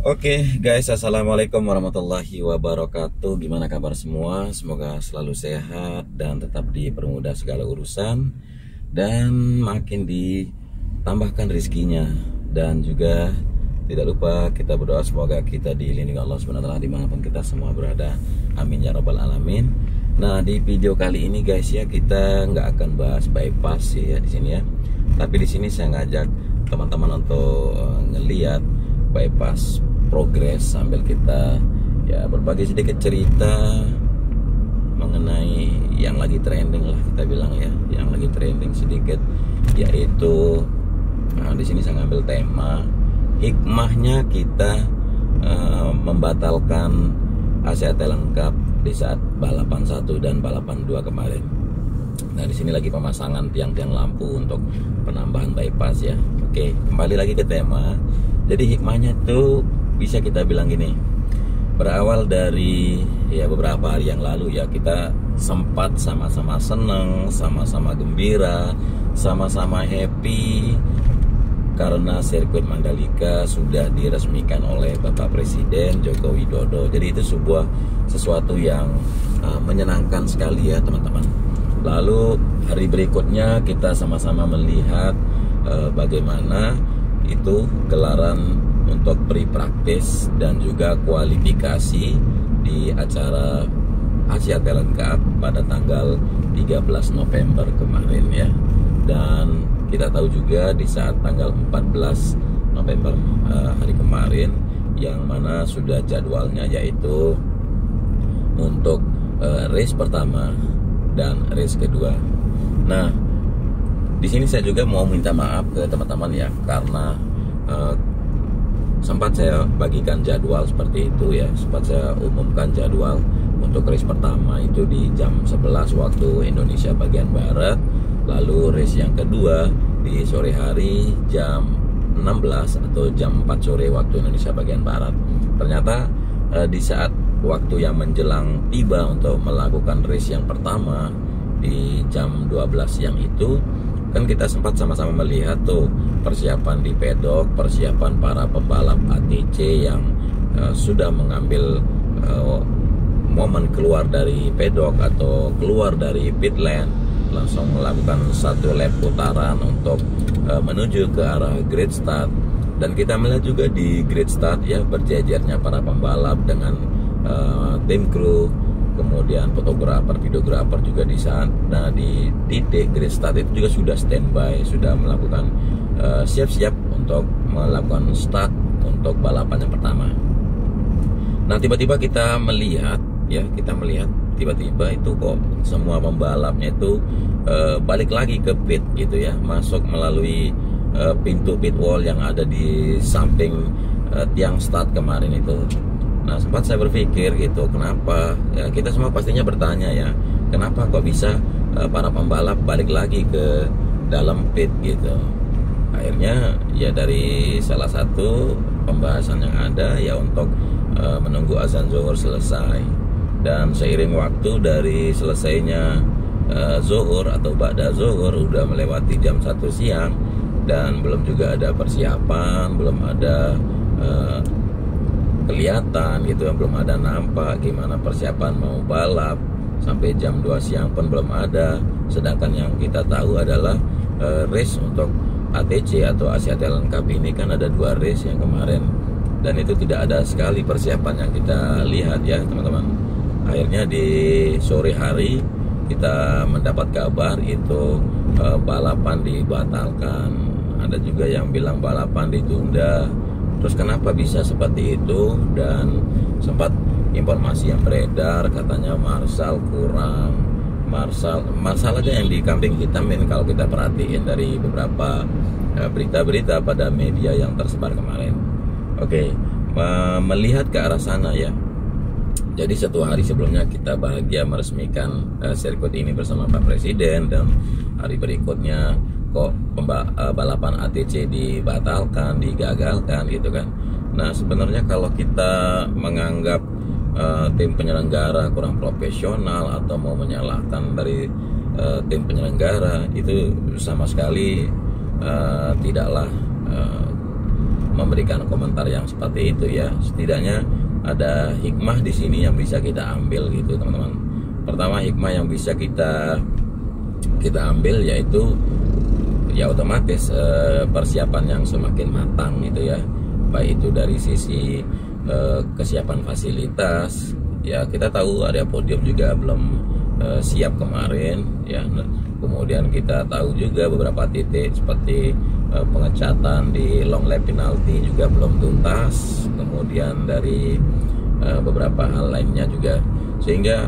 Oke guys, assalamualaikum warahmatullahi wabarakatuh. Gimana kabar semua? Semoga selalu sehat dan tetap dipermudah segala urusan dan makin ditambahkan rezekinya. Dan juga tidak lupa kita berdoa semoga kita dilindungi Allah SWT dimanapun kita semua berada. Amin ya rabbal alamin. Nah, di video kali ini guys ya, kita nggak akan bahas bypass ya di sini ya. Tapi di sini saya ngajak teman-teman untuk ngeliat bypass progres sambil kita ya berbagi sedikit cerita mengenai yang lagi trending lah, kita bilang ya, yang lagi trending sedikit, yaitu di sini saya ngambil tema hikmahnya kita membatalkan ACAT lengkap di saat balapan 1 dan balapan 2 kemarin. Nah, di sini lagi pemasangan tiang-tiang lampu untuk penambahan bypass ya. Oke, kembali lagi ke tema. Jadi hikmahnya tuh bisa kita bilang gini, berawal dari ya beberapa hari yang lalu ya, kita sempat sama-sama seneng, sama-sama gembira, sama-sama happy karena sirkuit Mandalika sudah diresmikan oleh Bapak Presiden Joko Widodo. Jadi itu sesuatu yang menyenangkan sekali ya teman-teman. Lalu hari berikutnya kita sama-sama melihat bagaimana itu gelaran untuk pre-practice dan juga kualifikasi di acara ACAT lengkap pada tanggal 13 November kemarin ya. Dan kita tahu juga di saat tanggal 14 November hari kemarin, yang mana sudah jadwalnya yaitu untuk race pertama dan race kedua. Nah, di sini saya juga mau minta maaf ke teman-teman ya, karena sempat saya bagikan jadwal seperti itu ya, sempat saya umumkan jadwal untuk race pertama itu di jam 11 waktu Indonesia bagian Barat, lalu race yang kedua di sore hari jam 16 atau jam 4 sore waktu Indonesia bagian Barat. Ternyata di saat waktu yang menjelang tiba untuk melakukan race yang pertama di jam 12 siang itu, kan kita sempat sama-sama melihat tuh persiapan di pedok, persiapan para pembalap ATC yang sudah mengambil momen keluar dari pedok atau keluar dari pit lane, langsung melakukan satu lap putaran untuk menuju ke arah grid start. Dan kita melihat juga di grid start ya, berjejernya para pembalap dengan tim kru, kemudian fotografer, videografer juga di sana di titik grid start itu juga sudah standby, sudah melakukan siap-siap untuk melakukan start untuk balapan yang pertama. Nah, tiba-tiba kita melihat tiba-tiba itu kok semua pembalapnya itu balik lagi ke pit gitu ya, masuk melalui pintu pit wall yang ada di samping tiang start kemarin itu. Nah, sempat saya berpikir gitu, kenapa ya, kita semua pastinya bertanya ya, kenapa kok bisa para pembalap balik lagi ke dalam pit gitu. Akhirnya ya dari salah satu pembahasan yang ada ya untuk menunggu azan zuhur selesai. Dan seiring waktu dari selesainya zuhur atau ba'da zuhur udah melewati jam 1 siang dan belum juga ada persiapan, belum ada kelihatan gitu, belum ada nampak gimana persiapan mau balap, sampai jam 2 siang pun belum ada. Sedangkan yang kita tahu adalah race untuk ATC atau ACAT lengkap ini kan ada 2 race yang kemarin, dan itu tidak ada sekali persiapan yang kita lihat ya teman-teman. Akhirnya di sore hari kita mendapat kabar itu balapan dibatalkan, ada juga yang bilang balapan ditunda. Terus kenapa bisa seperti itu? Dan sempat informasi yang beredar katanya Marshall kurang, Marshall aja yang dikambing hitamin kalau kita perhatiin dari beberapa berita-berita pada media yang tersebar kemarin. Oke, melihat ke arah sana ya. Jadi 1 hari sebelumnya kita bahagia meresmikan sirkuit ini bersama Pak Presiden, dan hari berikutnya kok balapan ATC dibatalkan, digagalkan gitu kan. Nah, sebenarnya kalau kita menganggap tim penyelenggara kurang profesional atau mau menyalahkan dari tim penyelenggara, itu sama sekali tidaklah memberikan komentar yang seperti itu ya. Setidaknya ada hikmah di sini yang bisa kita ambil gitu teman-teman. Pertama, hikmah yang bisa kita ambil yaitu ya otomatis persiapan yang semakin matang gitu ya, baik itu dari sisi kesiapan fasilitas ya. Kita tahu area podium juga belum siap kemarin ya. Kemudian kita tahu juga beberapa titik seperti pengecatan di long lap penalti juga belum tuntas. Kemudian dari beberapa hal lainnya juga, sehingga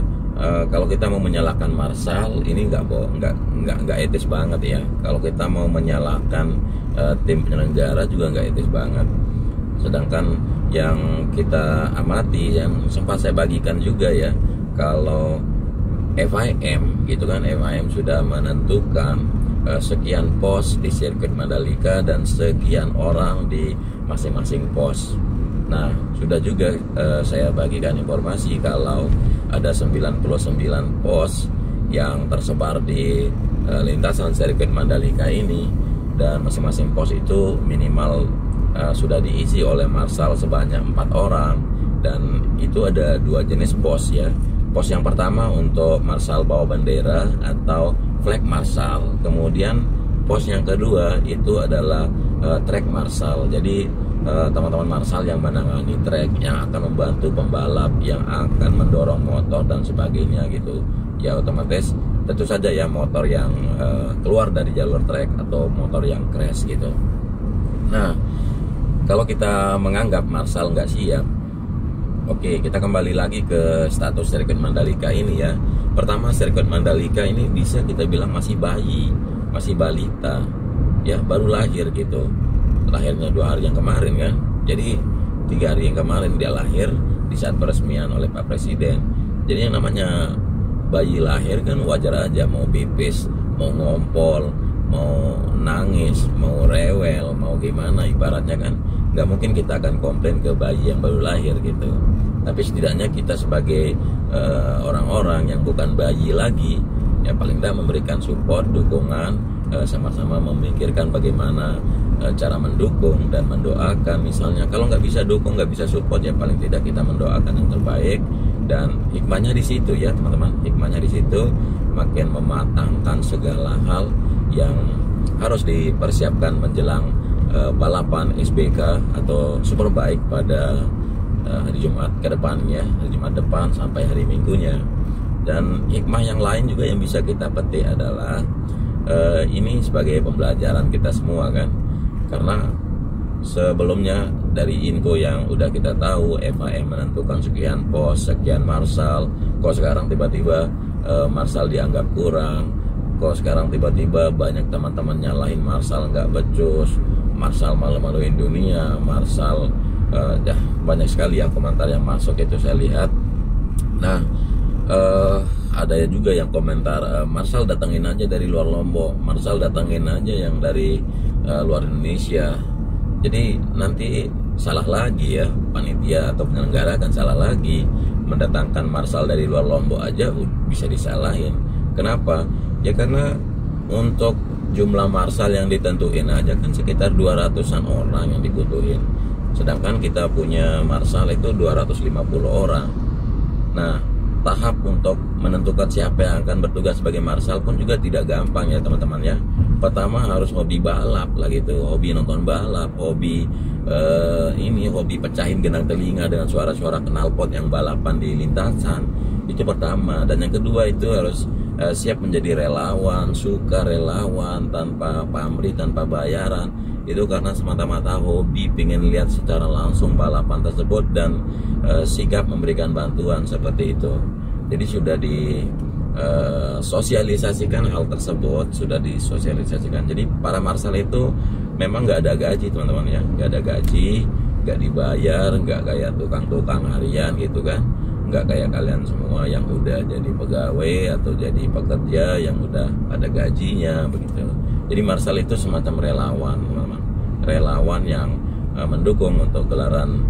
kalau kita mau menyalahkan Marshall ini nggak etis banget ya. Kalau kita mau menyalahkan tim penyelenggara juga nggak etis banget. Sedangkan yang kita amati, yang sempat saya bagikan juga ya, kalau FIM gitu kan, FIM sudah menentukan sekian pos di sirkuit Mandalika dan sekian orang di masing-masing pos. Nah, sudah juga saya bagikan informasi kalau ada 99 pos yang tersebar di lintasan sirkuit Mandalika ini, dan masing-masing pos itu minimal sudah diisi oleh Marshall sebanyak 4 orang. Dan itu ada 2 jenis pos ya. Pos yang pertama untuk Marshall bawa bendera atau flag Marshall. Kemudian pos yang kedua itu adalah track Marshall. Jadi teman-teman Marshall yang menangani track, yang akan membantu pembalap, yang akan mendorong motor dan sebagainya gitu ya. Otomatis tentu saja ya motor yang keluar dari jalur track atau motor yang crash gitu. Nah, kalau kita menganggap Marshall nggak siap, oke, kita kembali lagi ke status sirkuit Mandalika ini ya. Pertama, sirkuit Mandalika ini bisa kita bilang masih bayi, masih balita ya, baru lahir gitu. Lahirnya 2 hari yang kemarin kan. Jadi 3 hari yang kemarin dia lahir di saat peresmian oleh Pak Presiden. Jadi yang namanya bayi lahir kan wajar aja mau pipis, mau ngompol, mau nangis, mau rewel, mau gimana ibaratnya kan. Nggak mungkin kita akan komplain ke bayi yang baru lahir gitu. Tapi setidaknya kita sebagai orang-orang yang bukan bayi lagi ya, paling tidak memberikan support, dukungan, sama-sama memikirkan bagaimana cara mendukung dan mendoakan. Misalnya kalau nggak bisa dukung, nggak bisa support, ya paling tidak kita mendoakan yang terbaik. Dan hikmahnya di situ ya teman-teman, hikmahnya di situ makin mematangkan segala hal yang harus dipersiapkan menjelang balapan SBK atau Superbike pada hari Jumat ke depannya, hari Jumat depan sampai hari Minggunya. Dan hikmah yang lain juga yang bisa kita petik adalah ini sebagai pembelajaran kita semua kan. Karena sebelumnya dari info yang udah kita tahu, FIM menentukan sekian pos, sekian Marshall. Kok sekarang tiba-tiba Marshall dianggap kurang. Kok sekarang tiba-tiba banyak teman-teman nyalahin Marshall nggak becus, Marshall malu-maluin dunia, Marshall banyak sekali yang komentar yang masuk itu saya lihat. Nah, ada juga yang komentar Marshall datangin aja dari luar Lombok, Marshall datangin aja yang dari luar Indonesia. Jadi nanti salah lagi ya, panitia atau penyelenggara akan salah lagi, mendatangkan Marshall dari luar Lombok aja bisa disalahin. Kenapa? Ya karena untuk jumlah Marshall yang ditentuin aja kan sekitar 200-an orang yang dibutuhin. Sedangkan kita punya Marshall itu 250 orang. Nah, tahap untuk menentukan siapa yang akan bertugas sebagai Marshall pun juga tidak gampang ya teman-teman ya. Pertama harus hobi balap lah gitu, hobi nonton balap, hobi hobi pecahin genang telinga dengan suara-suara knalpot yang balapan di lintasan. Itu pertama. Dan yang kedua itu harus siap menjadi relawan, suka relawan tanpa pamrih, tanpa bayaran. Itu karena semata-mata hobi, pengen lihat secara langsung balapan tersebut dan sigap memberikan bantuan seperti itu. Jadi sudah disosialisasikan hal tersebut, sudah disosialisasikan. Jadi para Marshall itu memang nggak ada gaji teman-teman ya, nggak ada gaji, nggak dibayar, nggak kayak tukang-tukang harian gitu kan, nggak kayak kalian semua yang udah jadi pegawai atau jadi pekerja yang udah ada gajinya begitu. Jadi Marshall itu semacam relawan teman-teman, relawan yang mendukung untuk gelaran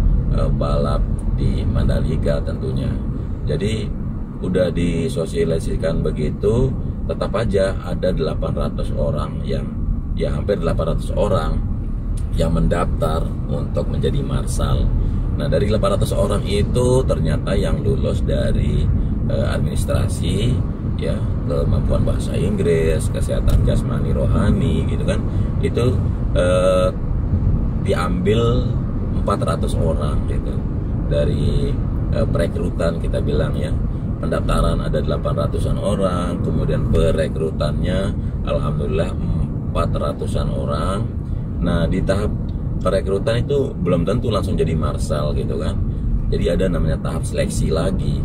balap di Mandalika tentunya. Jadi udah disosialisasikan begitu, tetap aja ada 800 orang yang ya hampir 800 orang yang mendaftar untuk menjadi marshal. Nah, dari 800 orang itu ternyata yang lulus dari administrasi, ya, kemampuan bahasa Inggris, kesehatan jasmani rohani gitu kan, itu diambil 400 orang gitu. Dari perekrutan kita bilang ya, pendaftaran ada 800-an orang, kemudian perekrutannya alhamdulillah 400-an orang. Nah, di tahap perekrutan itu belum tentu langsung jadi marshal gitu kan. Jadi ada namanya tahap seleksi lagi.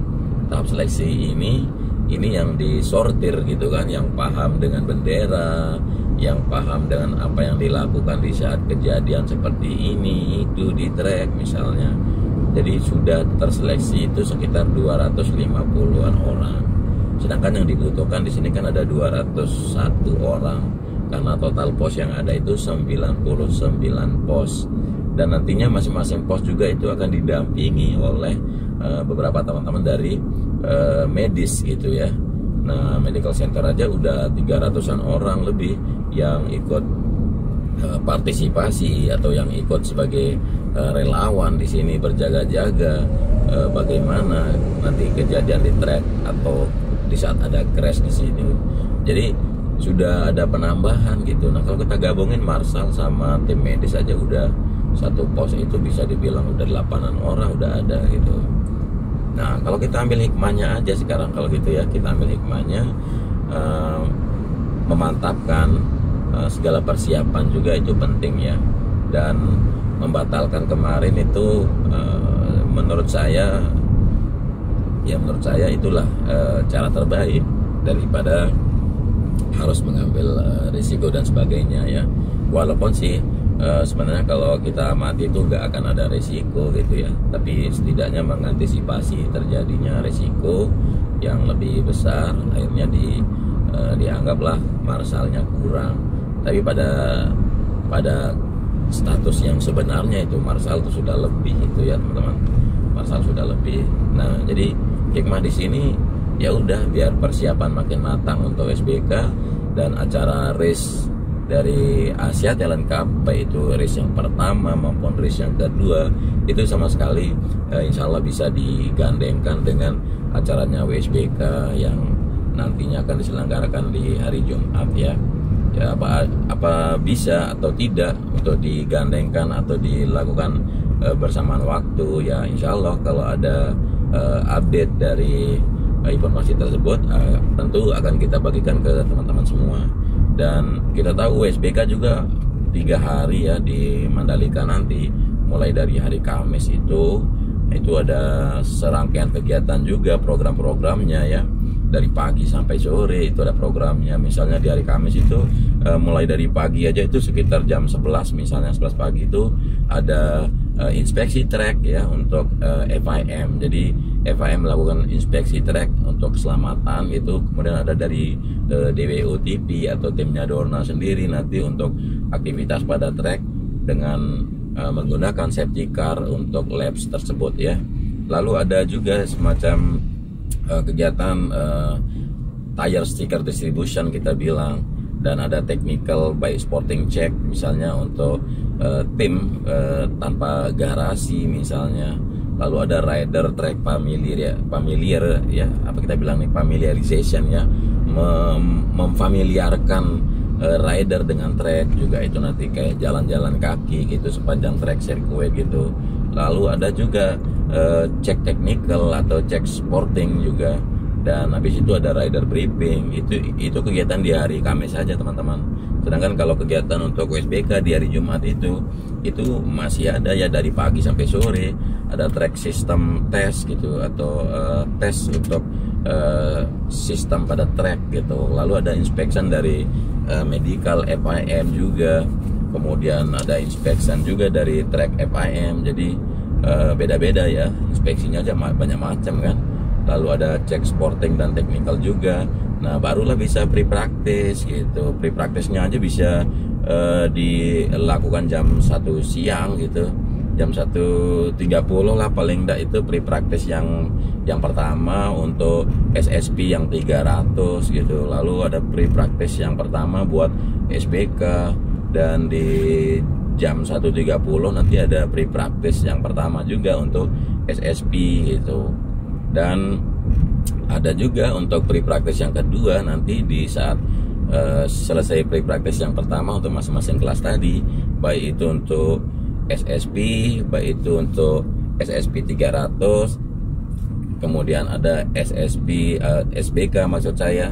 Tahap seleksi ini yang disortir gitu kan, yang paham dengan bendera, yang paham dengan apa yang dilakukan di saat kejadian seperti ini itu di trek misalnya. Jadi sudah terseleksi itu sekitar 250-an orang. Sedangkan yang dibutuhkan di sini kan ada 201 orang. Karena total pos yang ada itu 99 pos. Dan nantinya masing-masing pos juga itu akan didampingi oleh beberapa teman-teman dari medis gitu ya. Nah, medical center aja udah 300-an orang lebih yang ikut partisipasi atau yang ikut sebagai relawan di sini berjaga-jaga bagaimana nanti kejadian di trek atau di saat ada crash di sini. Jadi sudah ada penambahan gitu. Nah, kalau kita gabungin marshal sama tim medis aja udah satu pos itu bisa dibilang udah 8-an orang udah ada gitu. Nah, kalau kita ambil hikmahnya aja sekarang kalau gitu ya, kita ambil hikmahnya, memantapkan segala persiapan juga itu penting ya. Dan membatalkan kemarin itu menurut saya itulah cara terbaik daripada harus mengambil risiko dan sebagainya ya. Walaupun sih sebenarnya kalau kita mati itu nggak akan ada risiko gitu ya, tapi setidaknya mengantisipasi terjadinya risiko yang lebih besar, akhirnya dianggaplah marshalnya kurang. Tapi pada status yang sebenarnya itu marshal itu sudah lebih itu ya teman-teman, marshal sudah lebih. Nah, jadi hikmah di sini ya udah biar persiapan makin matang untuk SBK, dan acara race dari Asia Talent Cup baik itu race yang pertama maupun race yang kedua itu sama sekali insya Allah bisa digandengkan dengan acaranya WSBK yang nantinya akan diselenggarakan di hari Jumat ya. Ya apa bisa atau tidak untuk digandengkan atau dilakukan bersamaan waktu ya, insya Allah kalau ada update dari informasi tersebut tentu akan kita bagikan ke teman-teman semua. Dan kita tahu WSBK juga 3 hari ya di Mandalika nanti, mulai dari hari Kamis itu ada serangkaian kegiatan juga, program-programnya ya, dari pagi sampai sore itu ada programnya. Misalnya di hari Kamis itu mulai dari pagi aja itu sekitar jam 11 misalnya 11 pagi itu ada inspeksi trek ya untuk FIM. Jadi FIM melakukan inspeksi trek untuk keselamatan gitu. Kemudian ada dari DWOTP atau timnya Dorna sendiri nanti untuk aktivitas pada trek dengan menggunakan safety car untuk labs tersebut ya. Lalu ada juga semacam kegiatan tire sticker distribution kita bilang, dan ada technical by sporting check misalnya untuk tim tanpa garasi misalnya. Lalu ada rider track familiar ya, apa kita bilang nih, familiarization ya, memfamiliarkan rider dengan trek juga, itu nanti kayak jalan-jalan kaki gitu sepanjang trek sirkuit gitu. Lalu ada juga cek technical atau cek sporting juga, dan habis itu ada rider briefing. Itu kegiatan di hari Kamis saja teman-teman. Sedangkan kalau kegiatan untuk WSBK di hari Jumat itu masih ada ya, dari pagi sampai sore ada track system test gitu, atau tes untuk sistem pada track gitu. Lalu ada inspection dari medical FIM juga, kemudian ada inspection juga dari track FIM. Jadi beda-beda ya inspeksinya aja, banyak macam kan. Lalu ada cek sporting dan technical juga. Nah, barulah bisa pre-practice gitu. Pre-practice-nya aja bisa dilakukan jam 1 siang gitu. Jam 1.30 lah paling enggak, itu pre-practice yang pertama untuk SSP yang 300 gitu. Lalu ada pre-practice yang pertama buat SBK, dan di jam 1.30 nanti ada pre-practice yang pertama juga untuk SSP gitu. Dan ada juga untuk pre-practice yang kedua nanti di saat selesai pre-practice yang pertama untuk masing-masing kelas tadi, baik itu untuk SSP, baik itu untuk SSP 300, kemudian ada SSP SBK maksud saya.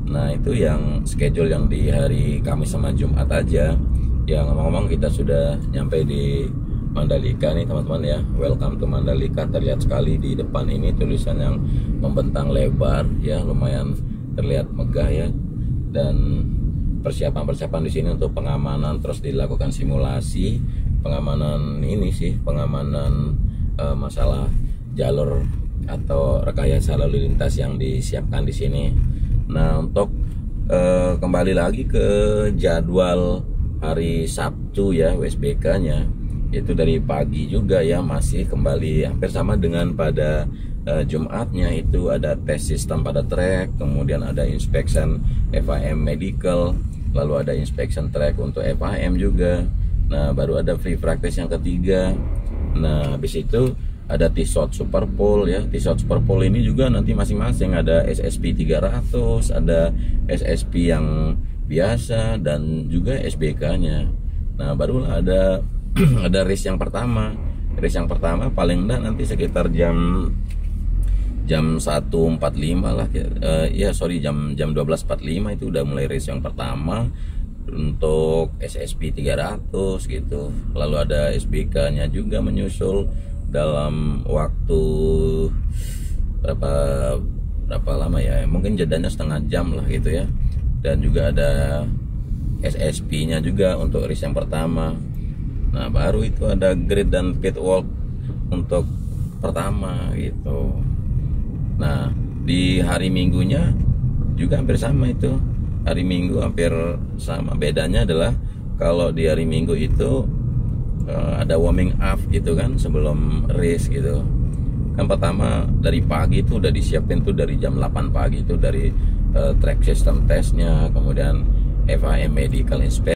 Nah itu yang schedule yang di hari Kamis sama Jumat aja. Ya ngomong-ngomong kita sudah nyampe di Mandalika nih teman-teman ya. Welcome to Mandalika. Terlihat sekali di depan ini tulisan yang membentang lebar ya, lumayan terlihat megah ya. Dan persiapan-persiapan di sini untuk pengamanan, terus dilakukan simulasi pengamanan ini sih, pengamanan masalah jalur atau rekayasa lalu lintas yang disiapkan di sini. Nah untuk kembali lagi ke jadwal hari Sabtu ya USBK-nya, itu dari pagi juga ya, masih kembali hampir sama dengan pada Jumatnya. Itu ada tes sistem pada track, kemudian ada inspection FIM medical, lalu ada inspection track untuk FIM juga. Nah baru ada free practice yang ketiga. Nah habis itu ada T-Shot Super Pole ya. T-Shot Super Pole ini juga nanti masing-masing ada SSP 300, ada SSP yang biasa dan juga SBK-nya. Nah barulah ada ada race yang pertama. Race yang pertama paling enggak nanti sekitar jam 1.45 lah jam 12.45 itu udah mulai race yang pertama untuk SSP 300 gitu. Lalu ada SBK-nya juga menyusul dalam waktu berapa lama ya, mungkin jedanya setengah jam lah gitu ya. Dan juga ada SSP-nya juga untuk race yang pertama. Nah baru itu ada grid dan pit walk untuk pertama gitu. Nah di hari Minggunya juga hampir sama itu. Hari Minggu hampir sama, bedanya adalah kalau di hari Minggu itu ada warming up gitu kan sebelum race gitu. Kan pertama dari pagi itu udah disiapin tuh dari jam 8 pagi itu dari track system testnya, kemudian FIM medical inspection.